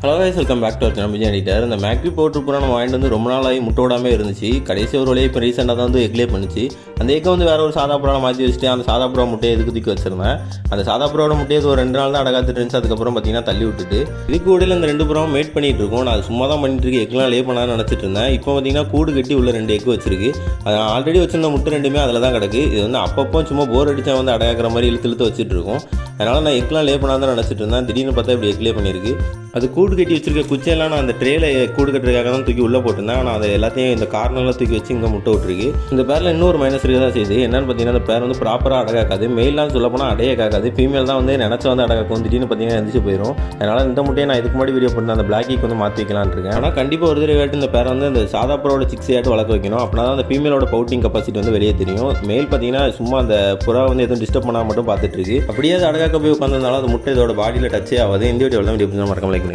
Hello guys, welcome back to our channel Vijay editor. இந்த மேக்பி powder பூரா நம்ம வாங்கிட்டு வந்து ரொம்ப நாளாகி முட்டை விடாமல் இருந்துச்சு. கடைசி ஒரு வழியாக இப்போ ரீசெண்டாக தான் வந்து எக்லே பண்ணிச்சு. அந்த எக்கை வந்து வேறு ஒரு சாதா புறாவை மாற்றி வச்சுட்டு அந்த சாதா புறா முட்டையை எதுக்கு தூக்கி வச்சிருந்தேன். அந்த சாதா புறாவோட முட்டையை ஒரு 2 நாள் தான் அடகாத்துட்டு இருந்துச்சு. அதுக்கப்புறம் பார்த்தீங்கன்னா தள்ளி விட்டுட்டு இதுக்கு கூடையில் இந்த 2 புறாவும் மேட் பண்ணிட்டு இருக்கோம். நான் சும்மா தான் பண்ணிட்டு இருக்கு, எக்லாம் லே பண்ணான்னு நினச்சிட்டு இருந்தேன். இப்போ பார்த்தீங்கன்னா கூடு கட்டி உள்ள 2 எக்கு வச்சிருக்கு. அது ஆல்ரெடி வச்சிருந்த முட்டை 2மே அதில் தான் கிடக்கு. இது வந்து அப்பப்போ சும்மா போர் அடிச்சா வந்து அடகாக்கிற மாதிரி இழுத்து வச்சுட்டு இருக்கோம். அதனால் நான் எக்லாம் லே பண்ணாதான் நினச்சிட்டு இருந்தேன். திடீர்னு பார்த்தா இப்படி எக்லே பண்ணியிருக்கு. அது கூடு கட்டி வச்சிருக்க குச்சையெல்லாம் நான் அந்த ட்ரேல கூடு கட்டுறதுக்காக தான் தூக்கி உள்ளே போட்டிருந்தேன். ஆனால் அதை எல்லாத்தையும் இந்த கார்னரில் தூக்கி வச்சு இங்கே முட்டை விட்டுருக்கு. இந்த பேரில் இன்னொரு மைனஸ் இருக்க தான் செய்யுது. என்னென்னு பார்த்தீங்கன்னா அந்த பேர் வந்து ப்ராப்பராக அடகாக்காது. மெயிலாம் சொல்ல போனால் அடையே காக்காது. ஃபீமேல் தான் வந்து நினச்ச வந்து அடகாக்கும். திடீர்னு பார்த்தீங்கன்னா எந்திரிச்சு போயிடும். அதனால் இந்த முட்டையை நான் இதுக்கு முன்னாடி வீடியோ போட்டு அந்த பிளாக்கிக்கு வந்து மாற்றி வைக்கலான்னு இருக்கேன். ஆனால் கண்டிப்பாக ஒரு தடவை இந்த பேரை வந்து இந்த சாதா புறாவோட சிக்ஸையாட்டு வளர்க்க வைக்கணும். அப்படின்னா தான் அந்த ஃபீமேலோட பவுட்டிங் கெப்பாசிட்டி வந்து வெளியே தெரியும். மேல் பார்த்தீங்கன்னா சும்மா அந்த புறா வந்து எதுவும் டிஸ்டர்ப் பண்ணால் மட்டும் பார்த்துட்டு இருக்கு. அப்படியே அது அடகாக்க போய் உட்காந்துருந்தாலும் அந்த முட்டை இதோட பாடியில் டச்சே ஆகாது. இந்த வீடியோவில் தான் வீடியோ மறக்காம லைக்